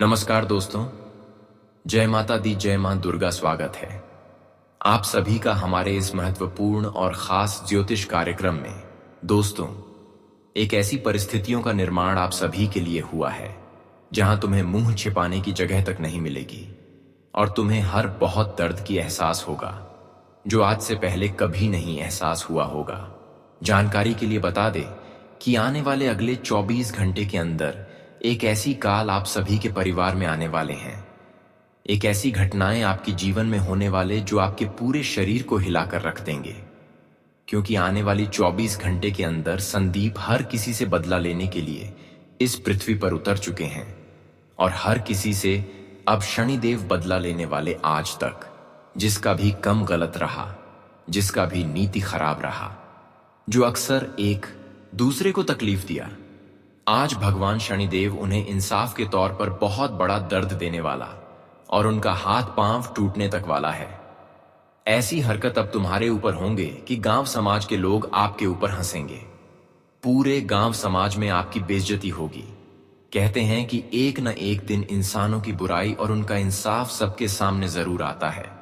नमस्कार दोस्तों। जय माता दी, जय मां दुर्गा। स्वागत है आप सभी का हमारे इस महत्वपूर्ण और खास ज्योतिष कार्यक्रम में। दोस्तों, एक ऐसी परिस्थितियों का निर्माण आप सभी के लिए हुआ है जहां तुम्हें मुंह छिपाने की जगह तक नहीं मिलेगी और तुम्हें हर बहुत दर्द की एहसास होगा जो आज से पहले कभी नहीं एहसास हुआ होगा। जानकारी के लिए बता दें कि आने वाले अगले 24 घंटे के अंदर एक ऐसी काल आप सभी के परिवार में आने वाले हैं। एक ऐसी घटनाएं आपके जीवन में होने वाले जो आपके पूरे शरीर को हिलाकर रख देंगे, क्योंकि आने वाली 24 घंटे के अंदर संदीप हर किसी से बदला लेने के लिए इस पृथ्वी पर उतर चुके हैं और हर किसी से अब शनिदेव बदला लेने वाले। आज तक जिसका भी कम गलत रहा, जिसका भी नीति खराब रहा, जो अक्सर एक दूसरे को तकलीफ दिया, आज भगवान शनिदेव उन्हें इंसाफ के तौर पर बहुत बड़ा दर्द देने वाला और उनका हाथ पांव टूटने तक वाला है। ऐसी हरकत अब तुम्हारे ऊपर होंगे कि गांव समाज के लोग आपके ऊपर हंसेंगे। पूरे गांव समाज में आपकी बेइज्जती होगी। कहते हैं कि एक न एक दिन इंसानों की बुराई और उनका इंसाफ सबके सामने जरूर आता है।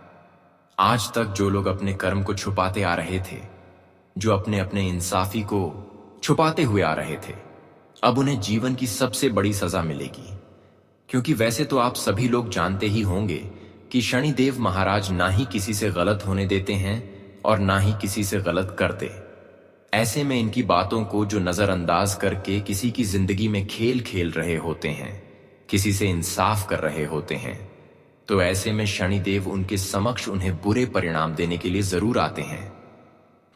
आज तक जो लोग अपने कर्म को छुपाते आ रहे थे, जो अपने अपने इंसाफी को छुपाते हुए आ रहे थे, अब उन्हें जीवन की सबसे बड़ी सजा मिलेगी। क्योंकि वैसे तो आप सभी लोग जानते ही होंगे कि शनिदेव महाराज ना ही किसी से गलत होने देते हैं और ना ही किसी से गलत करते। ऐसे में इनकी बातों को जो नजरअंदाज करके किसी की जिंदगी में खेल खेल रहे होते हैं, किसी से इंसाफ कर रहे होते हैं, तो ऐसे में शनिदेव उनके समक्ष उन्हें बुरे परिणाम देने के लिए जरूर आते हैं।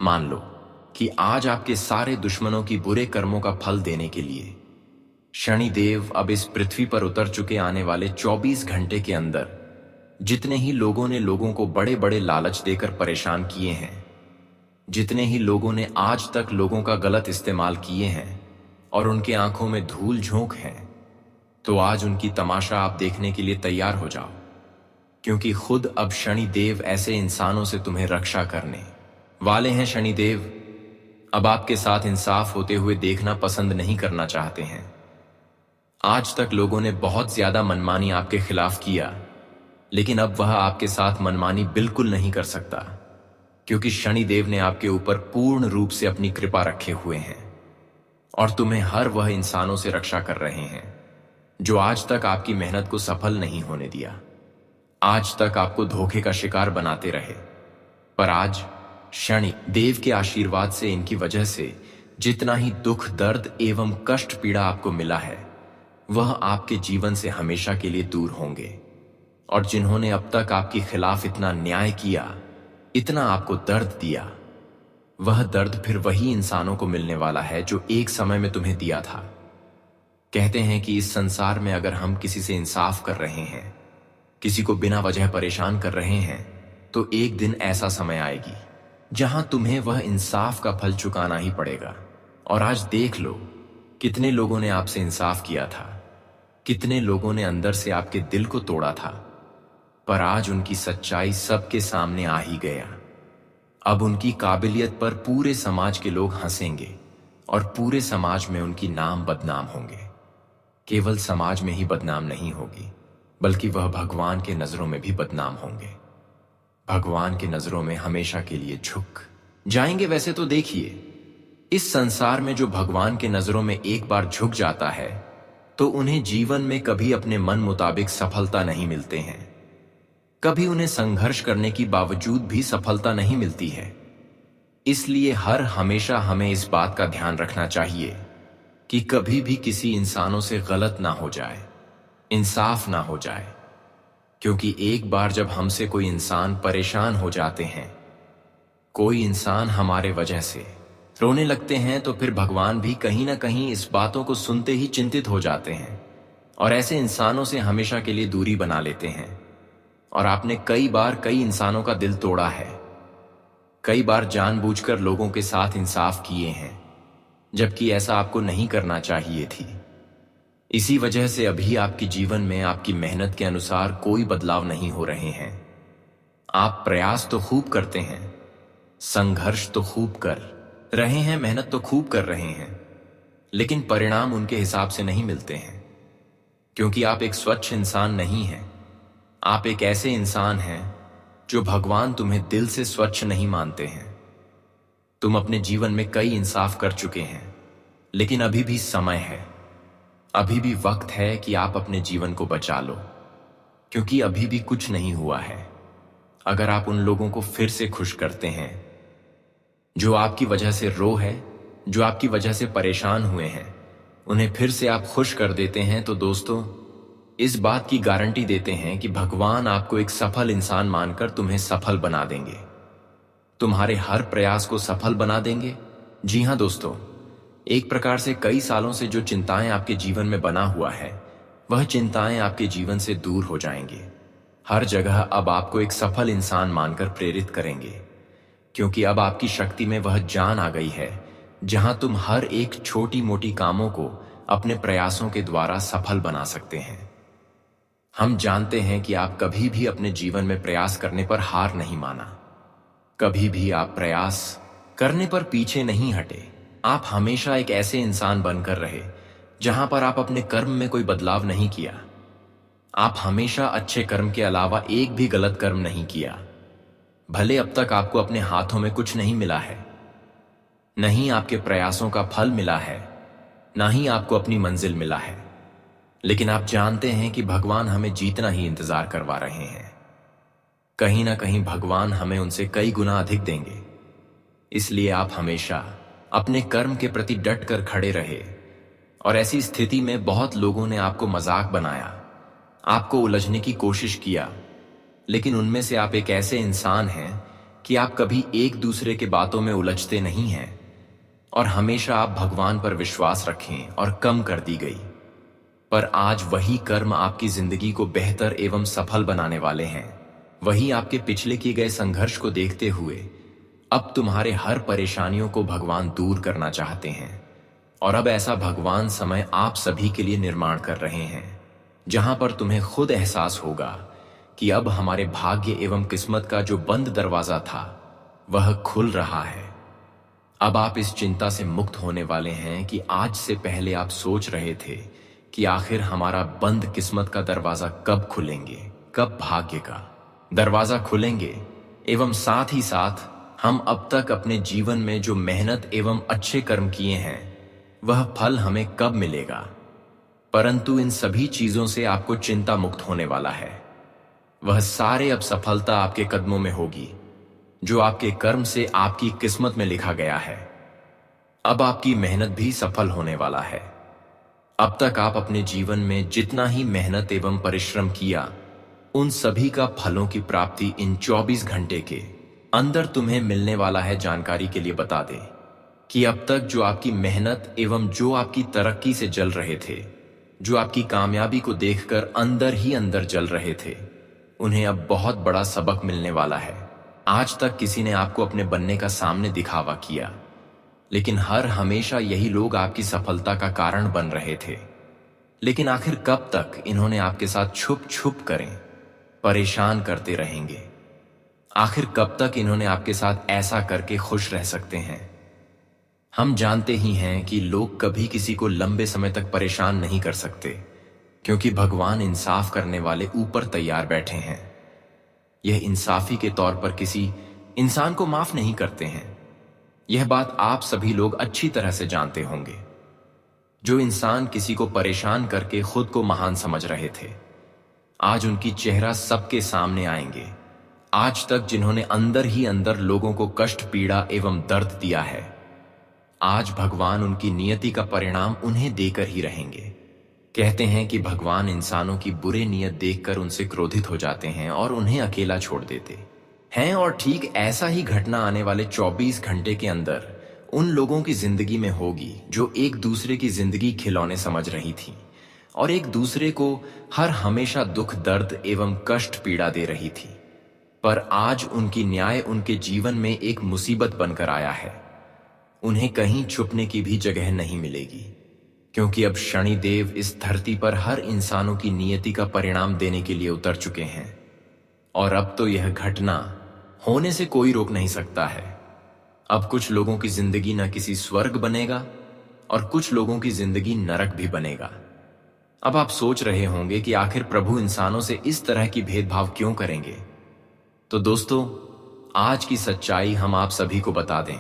मान लो कि आज आपके सारे दुश्मनों की बुरे कर्मों का फल देने के लिए शनिदेव अब इस पृथ्वी पर उतर चुके। आने वाले 24 घंटे के अंदर जितने ही लोगों ने लोगों को बड़े बड़े लालच देकर परेशान किए हैं, जितने ही लोगों ने आज तक लोगों का गलत इस्तेमाल किए हैं और उनके आंखों में धूल झोंक है, तो आज उनकी तमाशा आप देखने के लिए तैयार हो जाओ। क्योंकि खुद अब शनिदेव ऐसे इंसानों से तुम्हें रक्षा करने वाले हैं। शनिदेव अब आपके साथ इंसाफ होते हुए देखना पसंद नहीं करना चाहते हैं। आज तक लोगों ने बहुत ज्यादा मनमानी आपके खिलाफ किया, लेकिन अब वह आपके साथ मनमानी बिल्कुल नहीं कर सकता, क्योंकि शनिदेव ने आपके ऊपर पूर्ण रूप से अपनी कृपा रखे हुए हैं और तुम्हें हर वह इंसानों से रक्षा कर रहे हैं जो आज तक आपकी मेहनत को सफल नहीं होने दिया, आज तक आपको धोखे का शिकार बनाते रहे। पर आज शनि देव के आशीर्वाद से इनकी वजह से जितना ही दुख, दर्द एवं कष्ट पीड़ा आपको मिला है, वह आपके जीवन से हमेशा के लिए दूर होंगे। और जिन्होंने अब तक आपके खिलाफ इतना न्याय किया, इतना आपको दर्द दिया, वह दर्द फिर वही इंसानों को मिलने वाला है जो एक समय में तुम्हें दिया था। कहते हैं कि इस संसार में अगर हम किसी से इंसाफ कर रहे हैं, किसी को बिना वजह परेशान कर रहे हैं, तो एक दिन ऐसा समय आएगी जहां तुम्हें वह इंसाफ का फल चुकाना ही पड़ेगा। और आज देख लो, कितने लोगों ने आपसे इंसाफ किया था, कितने लोगों ने अंदर से आपके दिल को तोड़ा था, पर आज उनकी सच्चाई सबके सामने आ ही गया। अब उनकी काबिलियत पर पूरे समाज के लोग हंसेंगे और पूरे समाज में उनकी नाम बदनाम होंगे। केवल समाज में ही बदनाम नहीं होगी, बल्कि वह भगवान के नजरों में भी बदनाम होंगे। भगवान की नजरों में हमेशा के लिए झुक जाएंगे। वैसे तो देखिए, इस संसार में जो भगवान के नजरों में एक बार झुक जाता है, तो उन्हें जीवन में कभी अपने मन मुताबिक सफलता नहीं मिलते हैं। कभी उन्हें संघर्ष करने की बावजूद भी सफलता नहीं मिलती है। इसलिए हर हमेशा हमें इस बात का ध्यान रखना चाहिए कि कभी भी किसी इंसानों से गलत ना हो जाए, इंसाफ ना हो जाए। क्योंकि एक बार जब हमसे कोई इंसान परेशान हो जाते हैं, कोई इंसान हमारे वजह से रोने लगते हैं, तो फिर भगवान भी कहीं ना कहीं इस बातों को सुनते ही चिंतित हो जाते हैं और ऐसे इंसानों से हमेशा के लिए दूरी बना लेते हैं। और आपने कई बार कई इंसानों का दिल तोड़ा है, कई बार जानबूझकर लोगों के साथ इंसाफ किए हैं, जबकि ऐसा आपको नहीं करना चाहिए थी। इसी वजह से अभी आपके जीवन में आपकी मेहनत के अनुसार कोई बदलाव नहीं हो रहे हैं। आप प्रयास तो खूब करते हैं, संघर्ष तो खूब कर रहे हैं, मेहनत तो खूब कर रहे हैं, लेकिन परिणाम उनके हिसाब से नहीं मिलते हैं। क्योंकि आप एक स्वच्छ इंसान नहीं हैं। आप एक ऐसे इंसान हैं जो भगवान तुम्हें दिल से स्वच्छ नहीं मानते हैं। तुम अपने जीवन में कई इंसाफ कर चुके हैं, लेकिन अभी भी समय है, अभी भी वक्त है कि आप अपने जीवन को बचा लो, क्योंकि अभी भी कुछ नहीं हुआ है। अगर आप उन लोगों को फिर से खुश करते हैं जो आपकी वजह से रो है, जो आपकी वजह से परेशान हुए हैं, उन्हें फिर से आप खुश कर देते हैं, तो दोस्तों इस बात की गारंटी देते हैं कि भगवान आपको एक सफल इंसान मानकर तुम्हें सफल बना देंगे, तुम्हारे हर प्रयास को सफल बना देंगे। जी हां दोस्तों, एक प्रकार से कई सालों से जो चिंताएं आपके जीवन में बना हुआ है, वह चिंताएं आपके जीवन से दूर हो जाएंगी। हर जगह अब आपको एक सफल इंसान मानकर प्रेरित करेंगे, क्योंकि अब आपकी शक्ति में वह जान आ गई है जहां तुम हर एक छोटी मोटी कामों को अपने प्रयासों के द्वारा सफल बना सकते हैं। हम जानते हैं कि आप कभी भी अपने जीवन में प्रयास करने पर हार नहीं माना, कभी भी आप प्रयास करने पर पीछे नहीं हटे। आप हमेशा एक ऐसे इंसान बनकर रहे जहां पर आप अपने कर्म में कोई बदलाव नहीं किया। आप हमेशा अच्छे कर्म के अलावा एक भी गलत कर्म नहीं किया। भले अब तक आपको अपने हाथों में कुछ नहीं मिला है, नहीं आपके प्रयासों का फल मिला है, ना ही आपको अपनी मंजिल मिला है, लेकिन आप जानते हैं कि भगवान हमें जीतना ही इंतजार करवा रहे हैं। कहीं ना कहीं भगवान हमें उनसे कई गुना अधिक देंगे। इसलिए आप हमेशा अपने कर्म के प्रति डट कर खड़े रहे। और ऐसी स्थिति में बहुत लोगों ने आपको मजाक बनाया, आपको उलझने की कोशिश किया, लेकिन उनमें से आप एक ऐसे इंसान हैं कि आप कभी एक दूसरे के बातों में उलझते नहीं हैं, और हमेशा आप भगवान पर विश्वास रखें और कम कर दी गई। पर आज वही कर्म आपकी जिंदगी को बेहतर एवं सफल बनाने वाले हैं। वही आपके पिछले किए गए संघर्ष को देखते हुए अब तुम्हारे हर परेशानियों को भगवान दूर करना चाहते हैं। और अब ऐसा भगवान समय आप सभी के लिए निर्माण कर रहे हैं, जहां पर तुम्हें खुद एहसास होगा कि अब हमारे भाग्य एवं किस्मत का जो बंद दरवाजा था वह खुल रहा है। अब आप इस चिंता से मुक्त होने वाले हैं कि आज से पहले आप सोच रहे थे कि आखिर हमारा बंद किस्मत का दरवाजा कब खुलेंगे, कब भाग्य का दरवाजा खुलेंगे, एवं साथ ही साथ हम अब तक अपने जीवन में जो मेहनत एवं अच्छे कर्म किए हैं वह फल हमें कब मिलेगा। परंतु इन सभी चीजों से आपको चिंता मुक्त होने वाला है। वह सारे अब सफलता आपके कदमों में होगी जो आपके कर्म से आपकी किस्मत में लिखा गया है। अब आपकी मेहनत भी सफल होने वाला है। अब तक आप अपने जीवन में जितना ही मेहनत एवं परिश्रम किया, उन सभी का फलों की प्राप्ति इन 24 घंटे के अंदर तुम्हें मिलने वाला है। जानकारी के लिए बता दें कि अब तक जो आपकी मेहनत एवं जो आपकी तरक्की से जल रहे थे, जो आपकी कामयाबी को देखकर अंदर ही अंदर जल रहे थे, उन्हें अब बहुत बड़ा सबक मिलने वाला है। आज तक किसी ने आपको अपने बनने का सामने दिखावा किया, लेकिन हर हमेशा यही लोग आपकी सफलता का कारण बन रहे थे। लेकिन आखिर कब तक इन्होंने आपके साथ छुप छुप करें परेशान करते रहेंगे? आखिर कब तक इन्होंने आपके साथ ऐसा करके खुश रह सकते हैं? हम जानते ही हैं कि लोग कभी किसी को लंबे समय तक परेशान नहीं कर सकते, क्योंकि भगवान इंसाफ करने वाले ऊपर तैयार बैठे हैं। यह इंसाफी के तौर पर किसी इंसान को माफ नहीं करते हैं। यह बात आप सभी लोग अच्छी तरह से जानते होंगे। जो इंसान किसी को परेशान करके खुद को महान समझ रहे थे, आज उनकी चेहरा सबके सामने आएंगे। आज तक जिन्होंने अंदर ही अंदर लोगों को कष्ट, पीड़ा एवं दर्द दिया है, आज भगवान उनकी नियति का परिणाम उन्हें देकर ही रहेंगे। कहते हैं कि भगवान इंसानों की बुरी नियत देखकर उनसे क्रोधित हो जाते हैं और उन्हें अकेला छोड़ देते हैं। और ठीक ऐसा ही घटना आने वाले 24 घंटे के अंदर उन लोगों की जिंदगी में होगी जो एक दूसरे की जिंदगी खिलौने समझ रही थी और एक दूसरे को हर हमेशा दुख, दर्द एवं कष्ट, पीड़ा दे रही थी। पर आज उनकी न्याय उनके जीवन में एक मुसीबत बनकर आया है। उन्हें कहीं छुपने की भी जगह नहीं मिलेगी, क्योंकि अब शनिदेव इस धरती पर हर इंसानों की नियति का परिणाम देने के लिए उतर चुके हैं। और अब तो यह घटना होने से कोई रोक नहीं सकता है। अब कुछ लोगों की जिंदगी न किसी स्वर्ग बनेगा और कुछ लोगों की जिंदगी नरक भी बनेगा। अब आप सोच रहे होंगे कि आखिर प्रभु इंसानों से इस तरह की भेदभाव क्यों करेंगे। तो दोस्तों, आज की सच्चाई हम आप सभी को बता दें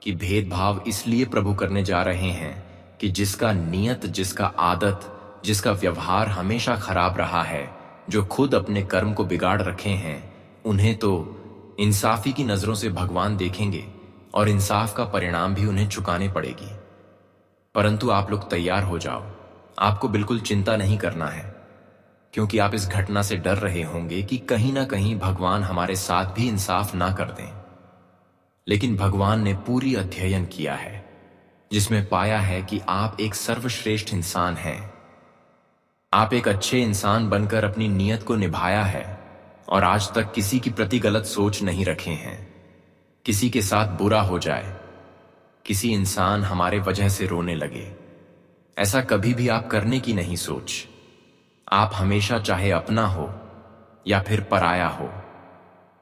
कि भेदभाव इसलिए प्रभु करने जा रहे हैं कि जिसका नियत, जिसका आदत, जिसका व्यवहार हमेशा खराब रहा है, जो खुद अपने कर्म को बिगाड़ रखे हैं, उन्हें तो इंसाफी की नजरों से भगवान देखेंगे और इंसाफ का परिणाम भी उन्हें चुकाने पड़ेगी। परंतु आप लोग तैयार हो जाओ, आपको बिल्कुल चिंता नहीं करना है, क्योंकि आप इस घटना से डर रहे होंगे कि कहीं ना कहीं भगवान हमारे साथ भी इंसाफ ना कर दें। लेकिन भगवान ने पूरी अध्ययन किया है, जिसमें पाया है कि आप एक सर्वश्रेष्ठ इंसान हैं। आप एक अच्छे इंसान बनकर अपनी नियत को निभाया है और आज तक किसी की प्रति गलत सोच नहीं रखे हैं। किसी के साथ बुरा हो जाए, किसी इंसान हमारे वजह से रोने लगे, ऐसा कभी भी आप करने की नहीं सोच। आप हमेशा, चाहे अपना हो या फिर पराया हो,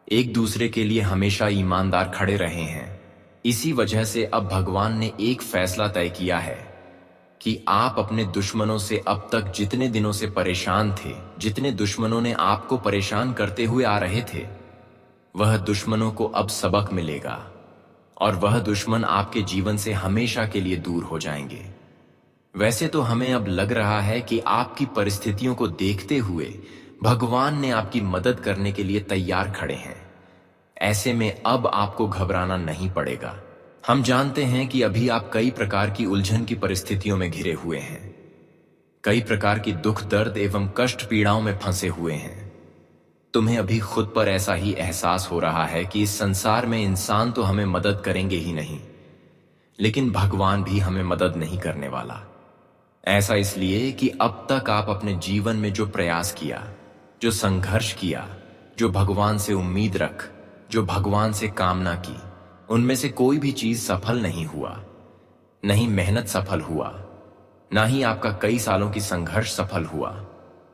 एक दूसरे के लिए हमेशा ईमानदार खड़े रहे हैं। इसी वजह से अब भगवान ने एक फैसला तय किया है कि आप अपने दुश्मनों से अब तक जितने दिनों से परेशान थे, जितने दुश्मनों ने आपको परेशान करते हुए आ रहे थे, वह दुश्मनों को अब सबक मिलेगा और वह दुश्मन आपके जीवन से हमेशा के लिए दूर हो जाएंगे। वैसे तो हमें अब लग रहा है कि आपकी परिस्थितियों को देखते हुए भगवान ने आपकी मदद करने के लिए तैयार खड़े हैं। ऐसे में अब आपको घबराना नहीं पड़ेगा। हम जानते हैं कि अभी आप कई प्रकार की उलझन की परिस्थितियों में घिरे हुए हैं, कई प्रकार की दुख, दर्द एवं कष्ट पीड़ाओं में फंसे हुए हैं। तुम्हें अभी खुद पर ऐसा ही एहसास हो रहा है कि इस संसार में इंसान तो हमें मदद करेंगे ही नहीं, लेकिन भगवान भी हमें मदद नहीं करने वाला। ऐसा इसलिए कि अब तक आप अपने जीवन में जो प्रयास किया, जो संघर्ष किया, जो भगवान से उम्मीद रख, जो भगवान से कामना की, उनमें से कोई भी चीज सफल नहीं हुआ। नहीं मेहनत सफल हुआ, ना ही आपका कई सालों की संघर्ष सफल हुआ,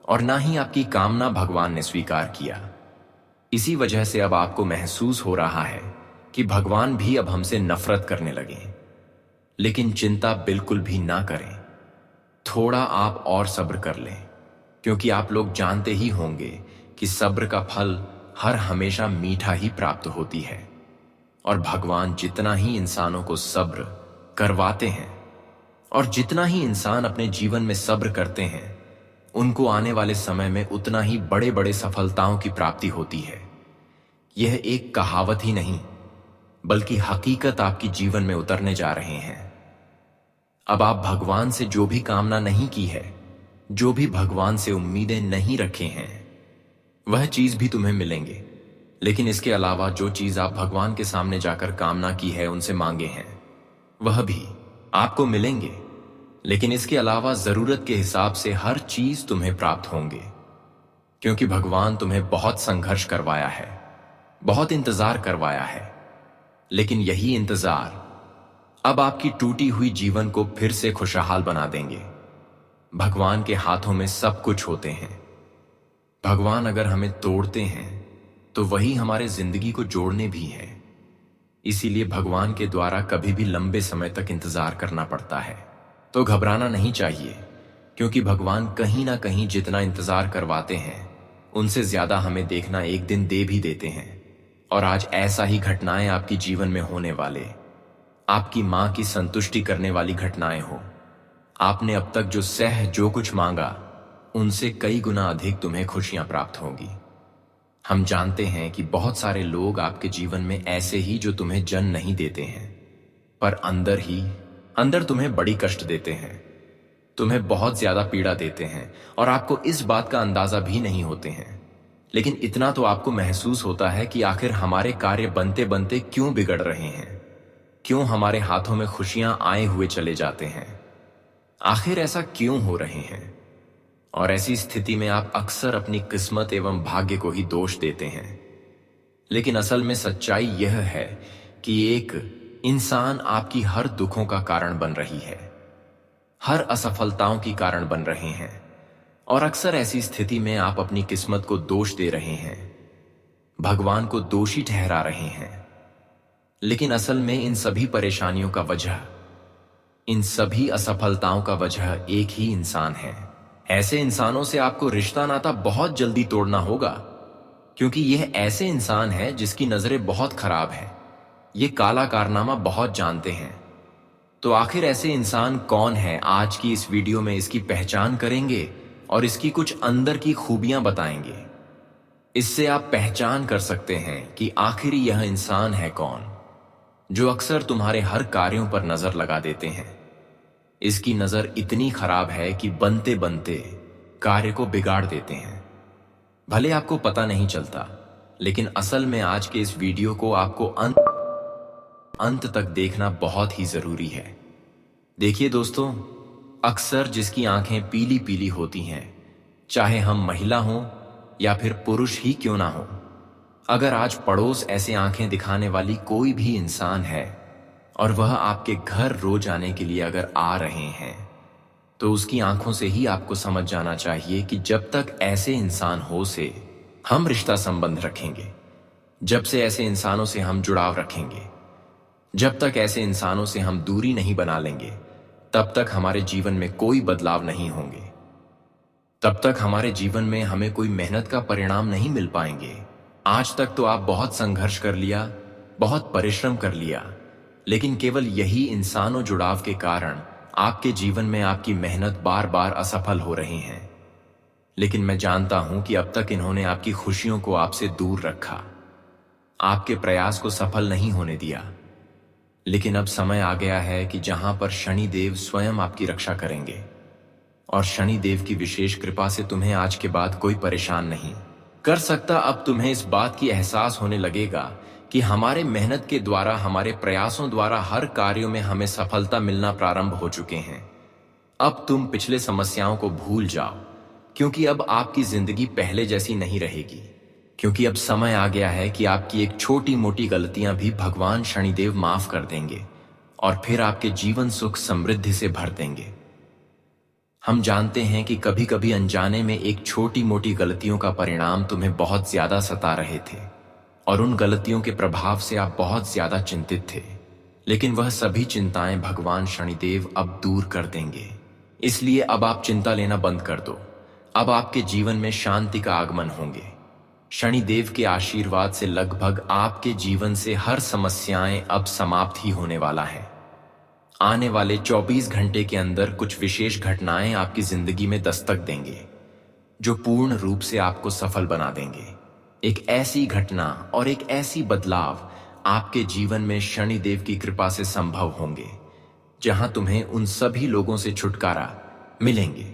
और ना ही आपकी कामना भगवान ने स्वीकार किया। इसी वजह से अब आपको महसूस हो रहा है कि भगवान भी अब हमसे नफरत करने लगे। लेकिन चिंता बिल्कुल भी ना करें, थोड़ा आप और सब्र कर लें, क्योंकि आप लोग जानते ही होंगे कि सब्र का फल हर हमेशा मीठा ही प्राप्त होती है। और भगवान जितना ही इंसानों को सब्र करवाते हैं और जितना ही इंसान अपने जीवन में सब्र करते हैं, उनको आने वाले समय में उतना ही बड़े बड़े सफलताओं की प्राप्ति होती है। यह एक कहावत ही नहीं, बल्कि हकीकत आपकी जीवन में उतरने जा रहे हैं। अब आप भगवान से जो भी कामना नहीं की है, जो भी भगवान से उम्मीदें नहीं रखे हैं, वह चीज भी तुम्हें मिलेंगे। लेकिन इसके अलावा जो चीज आप भगवान के सामने जाकर कामना की है, उनसे मांगे हैं, वह भी आपको मिलेंगे। लेकिन इसके अलावा जरूरत के हिसाब से हर चीज तुम्हें प्राप्त होंगे, क्योंकि भगवान तुम्हें बहुत संघर्ष करवाया है, बहुत इंतजार करवाया है। लेकिन यही इंतजार अब आपकी टूटी हुई जीवन को फिर से खुशहाल बना देंगे। भगवान के हाथों में सब कुछ होते हैं। भगवान अगर हमें तोड़ते हैं तो वही हमारे जिंदगी को जोड़ने भी हैं। इसीलिए भगवान के द्वारा कभी भी लंबे समय तक इंतजार करना पड़ता है। तो घबराना नहीं चाहिए, क्योंकि भगवान कहीं ना कहीं जितना इंतजार करवाते हैं, उनसे ज्यादा हमें देखना एक दिन दे भी देते हैं। और आज ऐसा ही घटनाएं आपकी जीवन में होने वाले, आपकी मां की संतुष्टि करने वाली घटनाएं हो। आपने अब तक जो कुछ मांगा, उनसे कई गुना अधिक तुम्हें खुशियां प्राप्त होंगी। हम जानते हैं कि बहुत सारे लोग आपके जीवन में ऐसे ही जो तुम्हें जन्म नहीं देते हैं, पर अंदर तुम्हें बड़ी कष्ट देते हैं, तुम्हें बहुत ज्यादा पीड़ा देते हैं और आपको इस बात का अंदाजा भी नहीं होते हैं। लेकिन इतना तो आपको महसूस होता है कि आखिर हमारे कार्य बनते बनते क्यों बिगड़ रहे हैं, क्यों हमारे हाथों में खुशियां आए हुए चले जाते हैं, आखिर ऐसा क्यों हो रहे हैं। और ऐसी स्थिति में आप अक्सर अपनी किस्मत एवं भाग्य को ही दोष देते हैं। लेकिन असल में सच्चाई यह है कि एक इंसान आपकी हर दुखों का कारण बन रही है, हर असफलताओं की कारण बन रहे हैं। और अक्सर ऐसी स्थिति में आप अपनी किस्मत को दोष दे रहे हैं, भगवान को दोषी ठहरा रहे हैं। लेकिन असल में इन सभी परेशानियों का वजह, इन सभी असफलताओं का वजह एक ही इंसान है, ऐसे इंसानों से आपको रिश्ता नाता बहुत जल्दी तोड़ना होगा, क्योंकि यह ऐसे इंसान है जिसकी नजरें बहुत खराब हैं। ये काला कारनामा बहुत जानते हैं। तो आखिर ऐसे इंसान कौन है, आज की इस वीडियो में इसकी पहचान करेंगे और इसकी कुछ अंदर की खूबियां बताएंगे। इससे आप पहचान कर सकते हैं कि आखिर यह इंसान है कौन, जो अक्सर तुम्हारे हर कार्यों पर नजर लगा देते हैं। इसकी नजर इतनी खराब है कि बनते बनते कार्य को बिगाड़ देते हैं। भले आपको पता नहीं चलता, लेकिन असल में आज के इस वीडियो को आपको अंत तक देखना बहुत ही जरूरी है। देखिए दोस्तों, अक्सर जिसकी आंखें पीली पीली होती हैं, चाहे हम महिला हों या फिर पुरुष ही क्यों ना हो, अगर आज पड़ोस ऐसे आंखें दिखाने वाली कोई भी इंसान है और वह आपके घर रोज आने के लिए अगर आ रहे हैं, तो उसकी आंखों से ही आपको समझ जाना चाहिए कि जब तक ऐसे इंसान हो से हम रिश्ता संबंध रखेंगे, जब से ऐसे इंसानों से हम जुड़ाव रखेंगे, जब तक ऐसे इंसानों से हम दूरी नहीं बना लेंगे, तब तक हमारे जीवन में कोई बदलाव नहीं होंगे। तब तक हमारे जीवन में हमें कोई मेहनत का परिणाम नहीं मिल पाएंगे। आज तक तो आप बहुत संघर्ष कर लिया, बहुत परिश्रम कर लिया, लेकिन केवल यही इंसानों जुड़ाव के कारण आपके जीवन में आपकी मेहनत बार बार असफल हो रही है। लेकिन मैं जानता हूं कि अब तक इन्होंने आपकी खुशियों को आपसे दूर रखा, आपके प्रयास को सफल नहीं होने दिया। लेकिन अब समय आ गया है कि जहां पर शनिदेव स्वयं आपकी रक्षा करेंगे, और शनिदेव की विशेष कृपा से तुम्हें आज के बाद कोई परेशान नहीं कर सकता। अब तुम्हें इस बात की एहसास होने लगेगा कि हमारे मेहनत के द्वारा, हमारे प्रयासों द्वारा हर कार्यों में हमें सफलता मिलना प्रारंभ हो चुके हैं। अब तुम पिछले समस्याओं को भूल जाओ, क्योंकि अब आपकी जिंदगी पहले जैसी नहीं रहेगी। क्योंकि अब समय आ गया है कि आपकी एक छोटी मोटी गलतियां भी भगवान शनिदेव माफ कर देंगे और फिर आपके जीवन सुख समृद्धि से भर देंगे। हम जानते हैं कि कभी कभी अनजाने में एक छोटी मोटी गलतियों का परिणाम तुम्हें बहुत ज्यादा सता रहे थे, और उन गलतियों के प्रभाव से आप बहुत ज्यादा चिंतित थे। लेकिन वह सभी चिंताएं भगवान शनिदेव अब दूर कर देंगे। इसलिए अब आप चिंता लेना बंद कर दो। अब आपके जीवन में शांति का आगमन होंगे। शनिदेव के आशीर्वाद से लगभग आपके जीवन से हर समस्याएं अब समाप्त ही होने वाला है। आने वाले 24 घंटे के अंदर कुछ विशेष घटनाएं आपकी जिंदगी में दस्तक देंगे, जो पूर्ण रूप से आपको सफल बना देंगे। एक ऐसी घटना और एक ऐसी बदलाव आपके जीवन में शनिदेव की कृपा से संभव होंगे, जहां तुम्हें उन सभी लोगों से छुटकारा मिलेंगे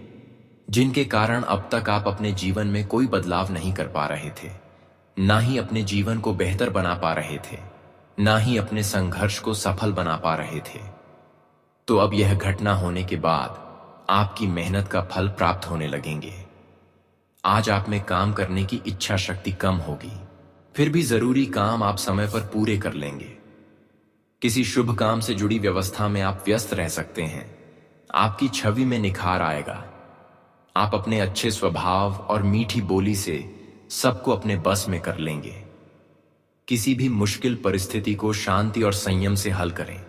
जिनके कारण अब तक आप अपने जीवन में कोई बदलाव नहीं कर पा रहे थे, ना ही अपने जीवन को बेहतर बना पा रहे थे, ना ही अपने संघर्ष को सफल बना पा रहे थे। तो अब यह घटना होने के बाद आपकी मेहनत का फल प्राप्त होने लगेंगे। आज आप में काम करने की इच्छा शक्ति कम होगी, फिर भी जरूरी काम आप समय पर पूरे कर लेंगे। किसी शुभ काम से जुड़ी व्यवस्था में आप व्यस्त रह सकते हैं। आपकी छवि में निखार आएगा। आप अपने अच्छे स्वभाव और मीठी बोली से सबको अपने बस में कर लेंगे। किसी भी मुश्किल परिस्थिति को शांति और संयम से हल करें।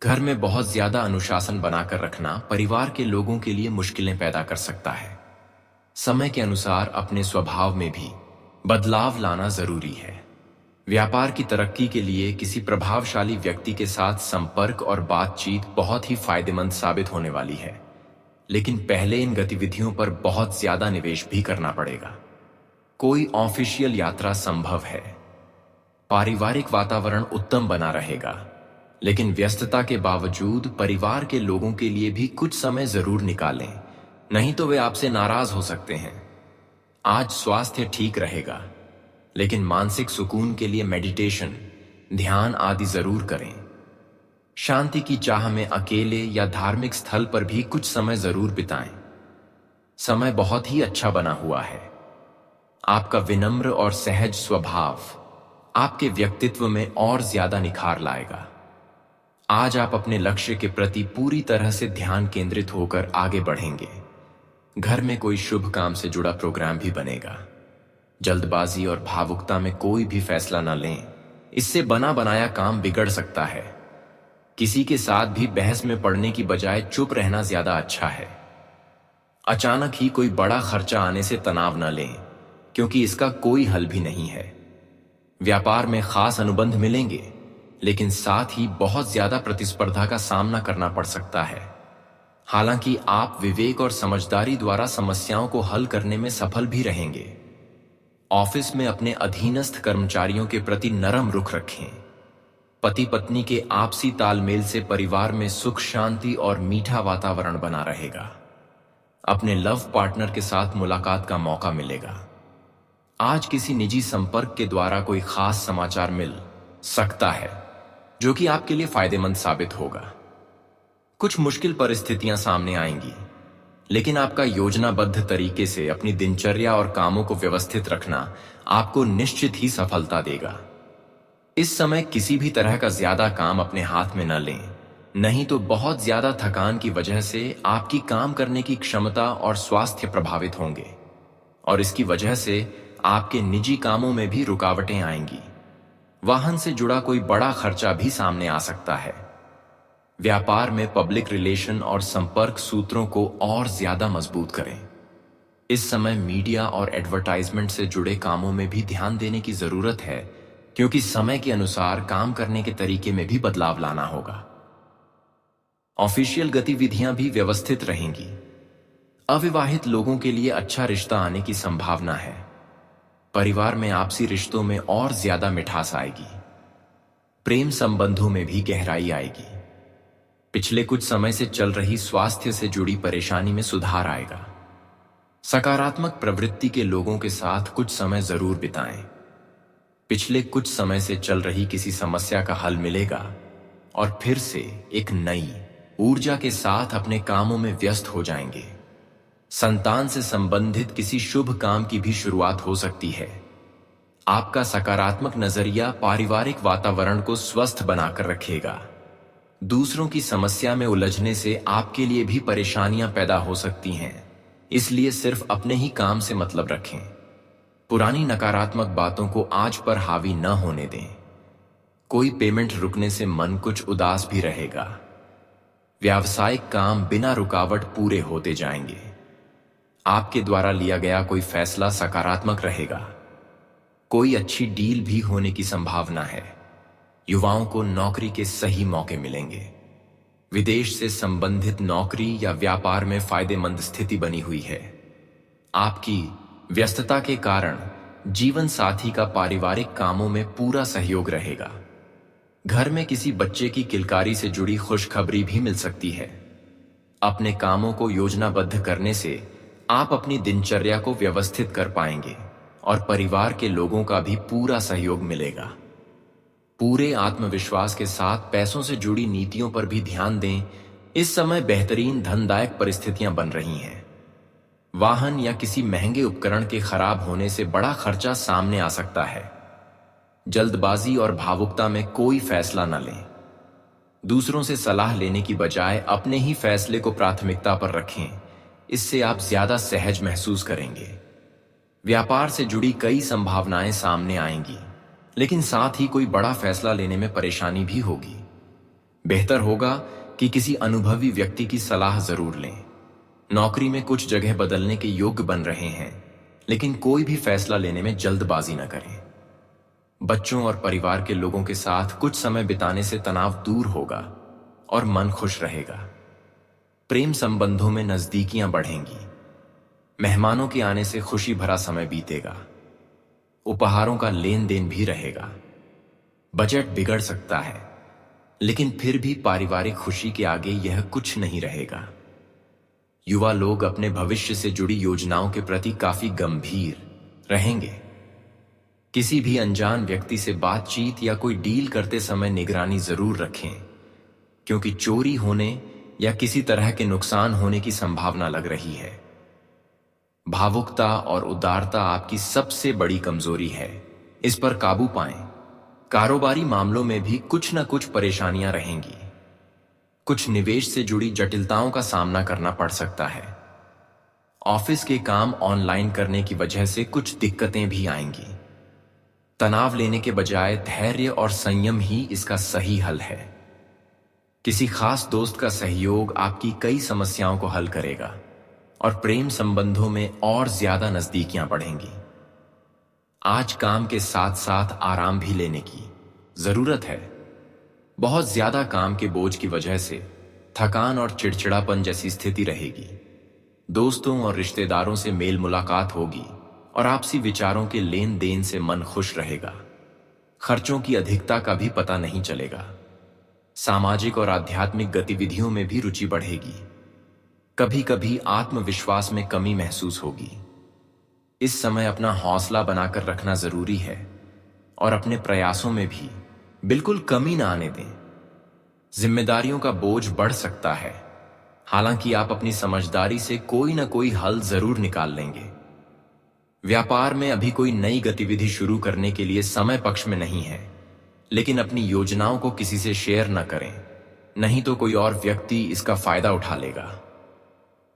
घर में बहुत ज्यादा अनुशासन बनाकर रखना परिवार के लोगों के लिए मुश्किलें पैदा कर सकता है। समय के अनुसार अपने स्वभाव में भी बदलाव लाना जरूरी है। व्यापार की तरक्की के लिए किसी प्रभावशाली व्यक्ति के साथ संपर्क और बातचीत बहुत ही फायदेमंद साबित होने वाली है, लेकिन पहले इन गतिविधियों पर बहुत ज्यादा निवेश भी करना पड़ेगा। कोई ऑफिशियल यात्रा संभव है। पारिवारिक वातावरण उत्तम बना रहेगा, लेकिन व्यस्तता के बावजूद परिवार के लोगों के लिए भी कुछ समय जरूर निकालें, नहीं तो वे आपसे नाराज हो सकते हैं। आज स्वास्थ्य ठीक रहेगा, लेकिन मानसिक सुकून के लिए मेडिटेशन, ध्यान आदि जरूर करें। शांति की चाह में अकेले या धार्मिक स्थल पर भी कुछ समय जरूर बिताएं। समय बहुत ही अच्छा बना हुआ है। आपका विनम्र और सहज स्वभाव आपके व्यक्तित्व में और ज्यादा निखार लाएगा। आज आप अपने लक्ष्य के प्रति पूरी तरह से ध्यान केंद्रित होकर आगे बढ़ेंगे। घर में कोई शुभ काम से जुड़ा प्रोग्राम भी बनेगा। जल्दबाजी और भावुकता में कोई भी फैसला न लें, इससे बना बनाया काम बिगड़ सकता है। किसी के साथ भी बहस में पड़ने की बजाय चुप रहना ज्यादा अच्छा है। अचानक ही कोई बड़ा खर्चा आने से तनाव न लें, क्योंकि इसका कोई हल भी नहीं है। व्यापार में खास अनुबंध मिलेंगे, लेकिन साथ ही बहुत ज्यादा प्रतिस्पर्धा का सामना करना पड़ सकता है। हालांकि आप विवेक और समझदारी द्वारा समस्याओं को हल करने में सफल भी रहेंगे। ऑफिस में अपने अधीनस्थ कर्मचारियों के प्रति नरम रुख रखें। पति पत्नी के आपसी तालमेल से परिवार में सुख शांति और मीठा वातावरण बना रहेगा। अपने लव पार्टनर के साथ मुलाकात का मौका मिलेगा। आज किसी निजी संपर्क के द्वारा कोई खास समाचार मिल सकता है, जो कि आपके लिए फायदेमंद साबित होगा। कुछ मुश्किल परिस्थितियां सामने आएंगी, लेकिन आपका योजनाबद्ध तरीके से अपनी दिनचर्या और कामों को व्यवस्थित रखना आपको निश्चित ही सफलता देगा। इस समय किसी भी तरह का ज्यादा काम अपने हाथ में न लें, नहीं तो बहुत ज्यादा थकान की वजह से आपकी काम करने की क्षमता और स्वास्थ्य प्रभावित होंगे, और इसकी वजह से आपके निजी कामों में भी रुकावटें आएंगी। वाहन से जुड़ा कोई बड़ा खर्चा भी सामने आ सकता है। व्यापार में पब्लिक रिलेशन और संपर्क सूत्रों को और ज्यादा मजबूत करें। इस समय मीडिया और एडवर्टाइजमेंट से जुड़े कामों में भी ध्यान देने की जरूरत है, क्योंकि समय के अनुसार काम करने के तरीके में भी बदलाव लाना होगा। ऑफिशियल गतिविधियां भी व्यवस्थित रहेंगी। अविवाहित लोगों के लिए अच्छा रिश्ता आने की संभावना है। परिवार में आपसी रिश्तों में और ज्यादा मिठास आएगी। प्रेम संबंधों में भी गहराई आएगी। पिछले कुछ समय से चल रही स्वास्थ्य से जुड़ी परेशानी में सुधार आएगा। सकारात्मक प्रवृत्ति के लोगों के साथ कुछ समय जरूर बिताएं। पिछले कुछ समय से चल रही किसी समस्या का हल मिलेगा और फिर से एक नई ऊर्जा के साथ अपने कामों में व्यस्त हो जाएंगे। संतान से संबंधित किसी शुभ काम की भी शुरुआत हो सकती है। आपका सकारात्मक नजरिया पारिवारिक वातावरण को स्वस्थ बनाकर रखेगा। दूसरों की समस्या में उलझने से आपके लिए भी परेशानियां पैदा हो सकती हैं, इसलिए सिर्फ अपने ही काम से मतलब रखें। पुरानी नकारात्मक बातों को आज पर हावी न होने दें। कोई पेमेंट रुकने से मन कुछ उदास भी रहेगा। व्यावसायिक काम बिना रुकावट पूरे होते जाएंगे। आपके द्वारा लिया गया कोई फैसला सकारात्मक रहेगा। कोई अच्छी डील भी होने की संभावना है। युवाओं को नौकरी के सही मौके मिलेंगे। विदेश से संबंधित नौकरी या व्यापार में फायदेमंद स्थिति बनी हुई है। आपकी व्यस्तता के कारण जीवन साथी का पारिवारिक कामों में पूरा सहयोग रहेगा। घर में किसी बच्चे की किलकारी से जुड़ी खुशखबरी भी मिल सकती है। अपने कामों को योजनाबद्ध करने से आप अपनी दिनचर्या को व्यवस्थित कर पाएंगे और परिवार के लोगों का भी पूरा सहयोग मिलेगा। पूरे आत्मविश्वास के साथ पैसों से जुड़ी नीतियों पर भी ध्यान दें। इस समय बेहतरीन धनदायक परिस्थितियां बन रही हैं। वाहन या किसी महंगे उपकरण के खराब होने से बड़ा खर्चा सामने आ सकता है। जल्दबाजी और भावुकता में कोई फैसला न लें। दूसरों से सलाह लेने की बजाय अपने ही फैसले को प्राथमिकता पर रखें। इससे आप ज्यादा सहज महसूस करेंगे। व्यापार से जुड़ी कई संभावनाएं सामने आएंगी, लेकिन साथ ही कोई बड़ा फैसला लेने में परेशानी भी होगी। बेहतर होगा कि किसी अनुभवी व्यक्ति की सलाह जरूर लें। नौकरी में कुछ जगह बदलने के योग्य बन रहे हैं, लेकिन कोई भी फैसला लेने में जल्दबाजी न करें। बच्चों और परिवार के लोगों के साथ कुछ समय बिताने से तनाव दूर होगा और मन खुश रहेगा। प्रेम संबंधों में नजदीकियां बढ़ेंगी। मेहमानों के आने से खुशी भरा समय बीतेगा। उपहारों का लेन देन भी रहेगा। बजट बिगड़ सकता है, लेकिन फिर भी पारिवारिक खुशी के आगे यह कुछ नहीं रहेगा। युवा लोग अपने भविष्य से जुड़ी योजनाओं के प्रति काफी गंभीर रहेंगे। किसी भी अनजान व्यक्ति से बातचीत या कोई डील करते समय निगरानी जरूर रखें, क्योंकि चोरी होने या किसी तरह के नुकसान होने की संभावना लग रही है। भावुकता और उदारता आपकी सबसे बड़ी कमजोरी है, इस पर काबू पाएं। कारोबारी मामलों में भी कुछ न कुछ परेशानियां रहेंगी। कुछ निवेश से जुड़ी जटिलताओं का सामना करना पड़ सकता है। ऑफिस के काम ऑनलाइन करने की वजह से कुछ दिक्कतें भी आएंगी। तनाव लेने के बजाय धैर्य और संयम ही इसका सही हल है। किसी खास दोस्त का सहयोग आपकी कई समस्याओं को हल करेगा। और प्रेम संबंधों में और ज्यादा नजदीकियां बढ़ेंगी। आज काम के साथ साथ आराम भी लेने की जरूरत है। बहुत ज्यादा काम के बोझ की वजह से थकान और चिड़चिड़ापन जैसी स्थिति रहेगी। दोस्तों और रिश्तेदारों से मेल मुलाकात होगी और आपसी विचारों के लेन देन से मन खुश रहेगा। खर्चों की अधिकता का भी पता नहीं चलेगा। सामाजिक और आध्यात्मिक गतिविधियों में भी रुचि बढ़ेगी। कभी कभी आत्मविश्वास में कमी महसूस होगी। इस समय अपना हौसला बनाकर रखना जरूरी है और अपने प्रयासों में भी बिल्कुल कमी ना आने दें। जिम्मेदारियों का बोझ बढ़ सकता है, हालांकि आप अपनी समझदारी से कोई ना कोई हल जरूर निकाल लेंगे। व्यापार में अभी कोई नई गतिविधि शुरू करने के लिए समय पक्ष में नहीं है, लेकिन अपनी योजनाओं को किसी से शेयर न करें, नहीं तो कोई और व्यक्ति इसका फायदा उठा लेगा।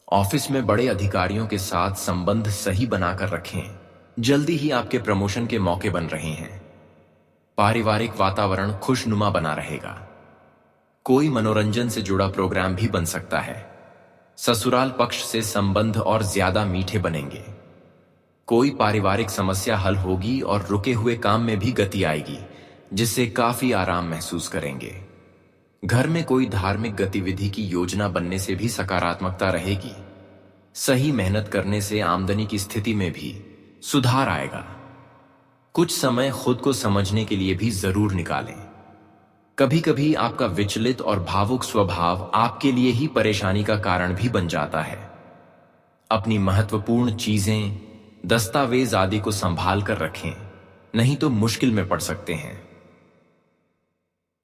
ऑफिस में बड़े अधिकारियों के साथ संबंध सही बनाकर रखें, जल्दी ही आपके प्रमोशन के मौके बन रहे हैं। पारिवारिक वातावरण खुशनुमा बना रहेगा। कोई मनोरंजन से जुड़ा प्रोग्राम भी बन सकता है। ससुराल पक्ष से संबंध और ज्यादा मीठे बनेंगे। कोई पारिवारिक समस्या हल होगी और रुके हुए काम में भी गति आएगी, जिससे काफी आराम महसूस करेंगे। घर में कोई धार्मिक गतिविधि की योजना बनने से भी सकारात्मकता रहेगी। सही मेहनत करने से आमदनी की स्थिति में भी सुधार आएगा। कुछ समय खुद को समझने के लिए भी जरूर निकालें। कभी कभी आपका विचलित और भावुक स्वभाव आपके लिए ही परेशानी का कारण भी बन जाता है। अपनी महत्वपूर्ण चीजें, दस्तावेज आदि को संभाल कर रखें, नहीं तो मुश्किल में पड़ सकते हैं।